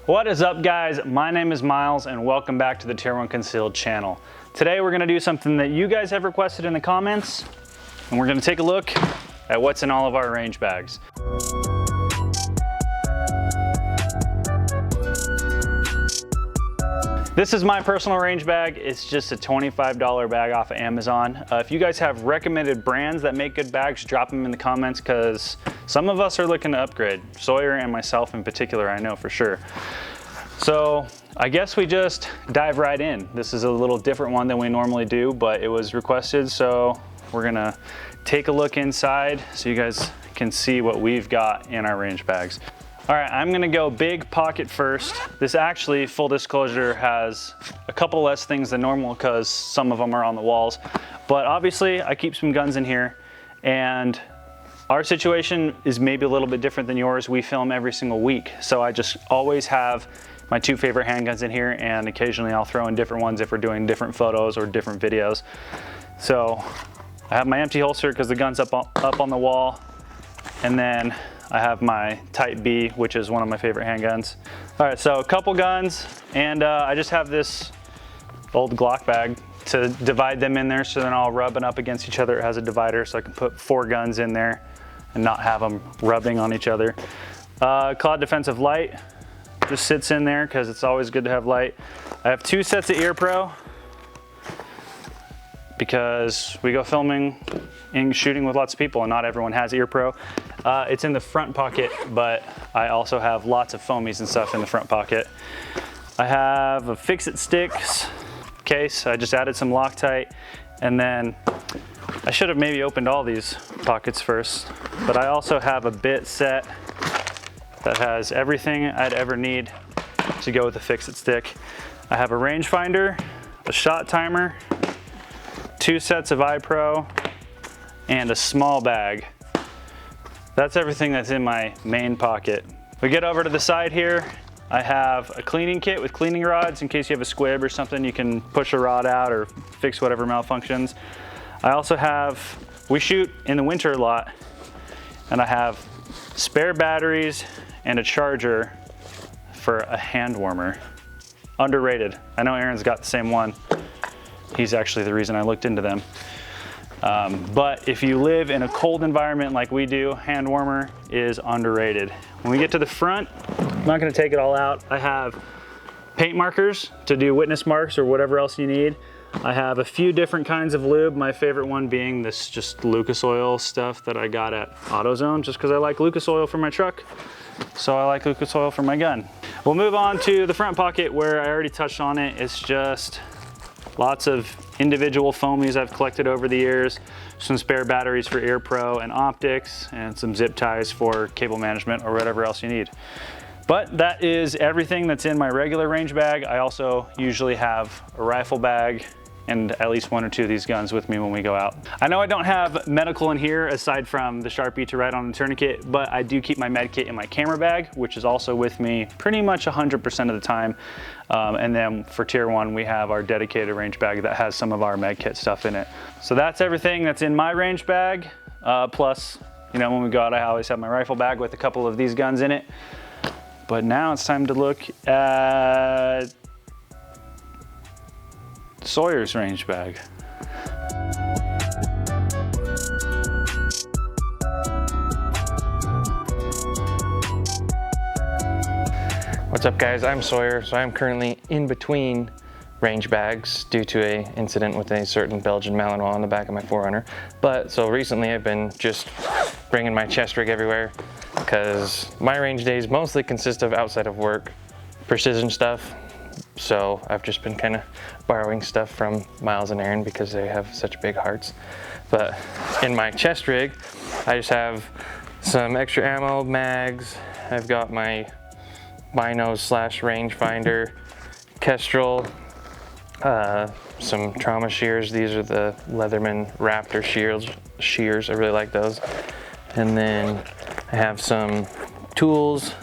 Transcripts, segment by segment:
What is up, guys? My name is Miles and welcome back to the Tier 1 Concealed channel. Today we're gonna do something that you guys have requested in the comments, and we're gonna take a look at what's in all of our range bags. This is my personal range bag. It's just a $25 bag off of Amazon. If you guys have recommended brands that make good bags, drop them in the comments because some of us are looking to upgrade. Sawyer and myself in particular, I know for sure. So I guess we just dive right in. This is a little different one than we normally do, but it was requested, so we're gonna take a look inside so you guys can see what we've got in our range bags. All right, I'm gonna go big pocket first. This actually, full disclosure, has a couple less things than normal because some of them are on the walls. But obviously, I keep some guns in here, and our situation is maybe a little bit different than yours. We film every single week, so I just always have my two favorite handguns in here, and occasionally I'll throw in different ones if we're doing different photos or different videos. So I have my empty holster because the gun's up on the wall, and then I have my Type B, which is one of my favorite handguns. All right, so a couple guns, and I just have this old Glock bag to divide them in there so they're all rubbing up against each other. It has a divider so I can put 4 guns in there and not have them rubbing on each other. Cloud Defensive Light just sits in there because it's always good to have light. I have 2 sets of Ear Pro because we go filming and shooting with lots of people and not everyone has Ear Pro. It's in the front pocket, but I also have lots of foamies and stuff in the front pocket. I have a Fix-It Sticks case. I just added some Loctite, and then I should have maybe opened all these pockets first, but I also have a bit set that has everything I'd ever need to go with a Fix-It Stick. I have a rangefinder, a shot timer, 2 sets of iPro, and a small bag. That's everything that's in my main pocket. We get over to the side here. I have a cleaning kit with cleaning rods in case you have a squib or something, you can push a rod out or fix whatever malfunctions. I also have, we shoot in the winter a lot, and I have spare batteries and a charger for a hand warmer. Underrated. I know Aaron's got the same one. He's actually the reason I looked into them. But if you live in a cold environment like we do, hand warmer is underrated. When we get to the front, I'm not gonna take it all out. I have paint markers to do witness marks or whatever else you need. I have a few different kinds of lube, my favorite one being this just Lucas Oil stuff that I got at AutoZone just because I like Lucas Oil for my truck. So I like Lucas Oil for my gun. We'll move on to the front pocket where I already touched on it. It's just lots of individual foamies I've collected over the years, some spare batteries for Ear Pro and optics, and some zip ties for cable management or whatever else you need. But that is everything that's in my regular range bag. I also usually have a rifle bag and at least 1 or 2 of these guns with me when we go out. I know I don't have medical in here aside from the Sharpie to write on the tourniquet, but I do keep my med kit in my camera bag, which is also with me pretty much 100% of the time. And then for Tier 1, we have our dedicated range bag that has some of our med kit stuff in it. So that's everything that's in my range bag. Plus, you know, when we go out, I always have my rifle bag with a couple of these guns in it. But now it's time to look at Sawyer's range bag. What's up, guys? I'm Sawyer. So I'm currently in between range bags due to an incident with a certain Belgian Malinois on the back of my 4Runner. But so recently I've been just bringing my chest rig everywhere because my range days mostly consist of outside of work precision stuff. So I've just been kind of borrowing stuff from Miles and Aaron because they have such big hearts. But in my chest rig, I just have some extra ammo, mags. I've got my binos / rangefinder, Kestrel, some trauma shears. These are the Leatherman Raptor shears. I really like those. And then I have some tools,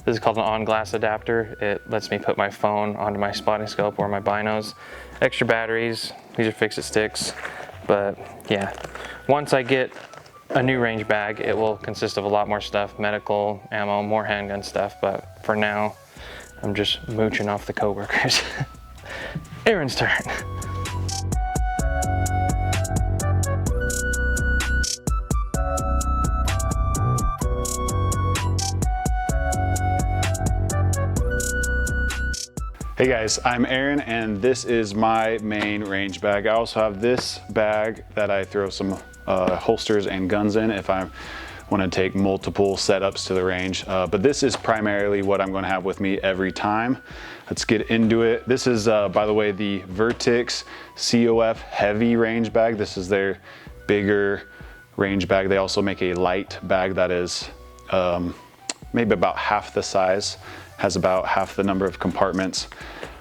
this is called an on-glass adapter. It lets me put my phone onto my spotting scope or my binos. Extra batteries, these are Fix-It Sticks. But yeah, once I get a new range bag, it will consist of a lot more stuff, medical, ammo, more handgun stuff. But for now, I'm just mooching off the coworkers. Aaron's turn. Hey guys, I'm Aaron and this is my main range bag. I also have this bag that I throw some holsters and guns in if I want to take multiple setups to the range. But this is primarily what I'm going to have with me every time. Let's get into it. This is, by the way, the Vertix COF heavy range bag. This is their bigger range bag. They also make a light bag that is maybe about half the size, has about half the number of compartments.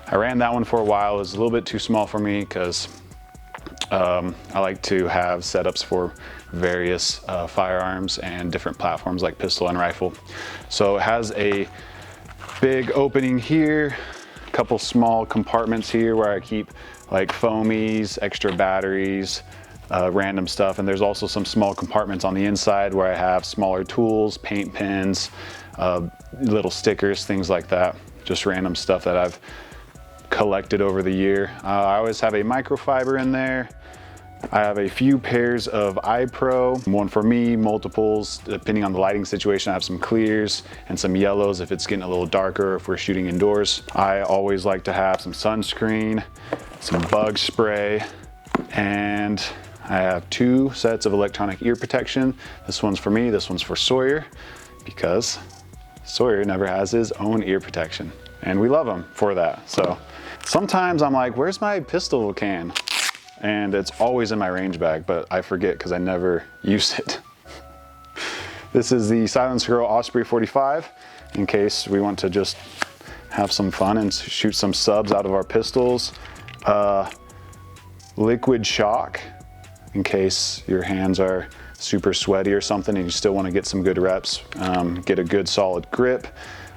I ran that one for a while. It was a little bit too small for me because I like to have setups for various firearms and different platforms like pistol and rifle. So it has a big opening here, a couple small compartments here where I keep like foamies, extra batteries, random stuff. And there's also some small compartments on the inside where I have smaller tools, paint pens, little stickers, things like that. Just random stuff that I've collected over the year. I always have a microfiber in there. I have a few pairs of iPro, one for me, multiples, depending on the lighting situation. I have some clears and some yellows if it's getting a little darker, if we're shooting indoors. I always like to have some sunscreen, some bug spray, and I have 2 sets of electronic ear protection. This one's for me, this one's for Sawyer, because Sawyer never has his own ear protection, and we love him for that. So sometimes I'm like, where's my pistol can? And it's always in my range bag, but I forget because I never use it. This is the Silence Girl Osprey 45, in case we want to just have some fun and shoot some subs out of our pistols. Liquid shock, in case your hands are super sweaty or something and you still want to get some good reps, get a good solid grip.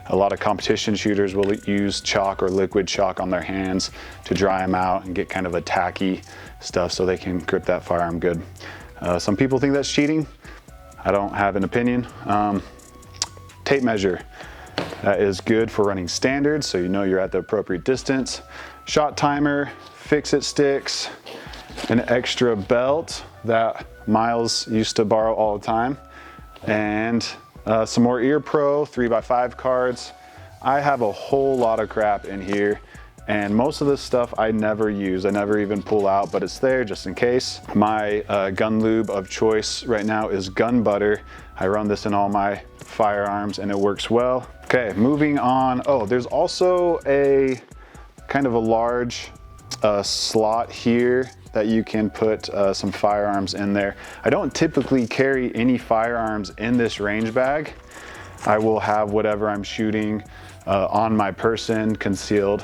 A lot of competition shooters will use chalk or liquid chalk on their hands to dry them out and get kind of a tacky stuff so they can grip that firearm good. Some people think that's cheating. I don't have an opinion. Tape measure. That is good for running standards, so you know you're at the appropriate distance. Shot timer, fix-it sticks, an extra belt that Miles used to borrow all the time, and some more Ear Pro 3x5 cards. I have a whole lot of crap in here, and most of this stuff I never use. I never even pull out, but it's there just in case. My gun lube of choice right now is gun butter. I run this in all my firearms and it works well. Okay, moving on. Oh, there's also a kind of a large slot here that you can put some firearms in there. I don't typically carry any firearms in this range bag. I will have whatever I'm shooting on my person concealed.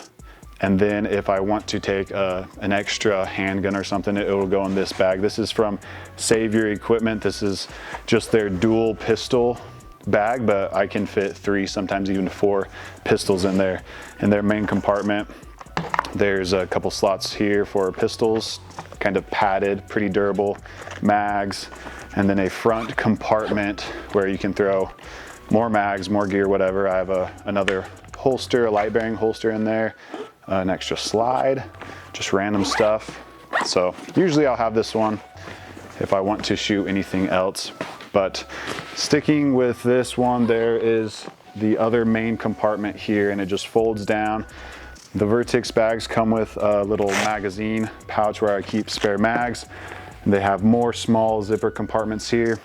And then if I want to take an extra handgun or something, it will go in this bag. This is from Sawyer Equipment. This is just their dual pistol bag, but I can fit 3, sometimes even 4 pistols in there. In their main compartment, there's a couple slots here for pistols, kind of padded, pretty durable mags, and then a front compartment where you can throw more mags, more gear, whatever. I have another holster, a light bearing holster in there, an extra slide, just random stuff. So usually I'll have this one if I want to shoot anything else. But sticking with this one, there is the other main compartment here, and it just folds down. The Vertix bags come with a little magazine pouch where I keep spare mags. And they have more small zipper compartments here.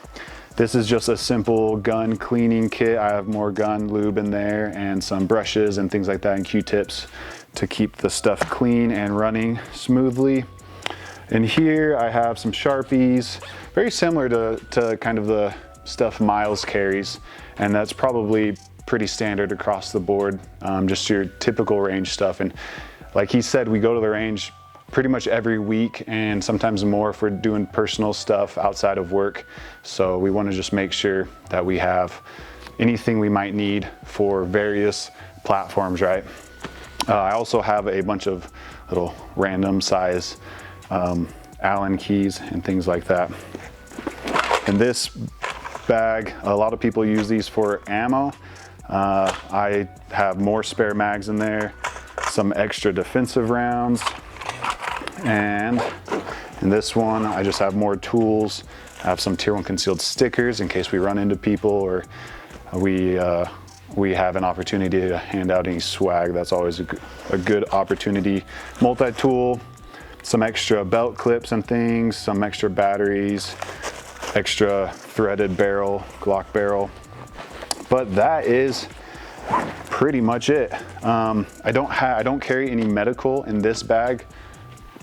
This is just a simple gun cleaning kit. I have more gun lube in there and some brushes and things like that, and Q-tips to keep the stuff clean and running smoothly. And here I have some Sharpies, very similar to kind of the stuff Miles carries, and that's probably pretty standard across the board, just your typical range stuff. And like he said, we go to the range pretty much every week and sometimes more if we're doing personal stuff outside of work. So we want to just make sure that we have anything we might need for various platforms, right? I also have a bunch of little random size Allen keys and things like that. And this bag, a lot of people use these for ammo. I have more spare mags in there, some extra defensive rounds, and in this one I just have more tools. I have some Tier 1 concealed stickers in case we run into people or we have an opportunity to hand out any swag. That's always a good opportunity. Multi-tool, some extra belt clips and things, some extra batteries, extra threaded barrel, Glock barrel. But that is pretty much it. I don't carry any medical in this bag.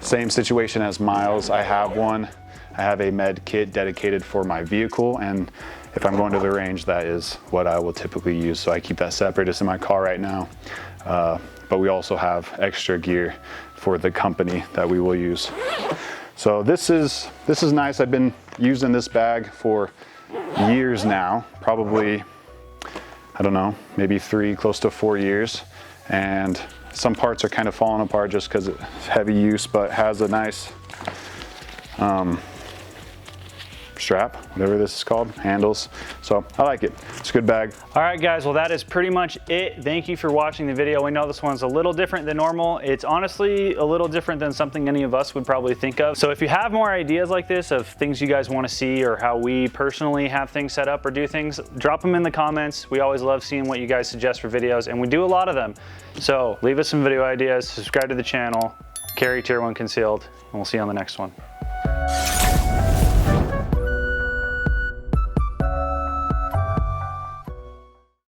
Same situation as Miles. I have one. I have a med kit dedicated for my vehicle, and if I'm going to the range, that is what I will typically use. So I keep that separate. It's in my car right now. But we also have extra gear for the company that we will use. So this is nice. I've been using this bag for years now, probably, I don't know, maybe 3, close to 4 years. And some parts are kind of falling apart just because it's heavy use, but has a nice strap, whatever this is called, handles. So I like it. It's a good bag. All right, guys, well, that is pretty much it. Thank you for watching the video. We know this one's a little different than normal. It's honestly a little different than something any of us would probably think of. So if you have more ideas like this of things you guys want to see or how we personally have things set up or do things, drop them in the comments. We always love seeing what you guys suggest for videos, and we do a lot of them. So leave us some video ideas, subscribe to the channel, carry Tier 1 concealed, and we'll see you on the next one.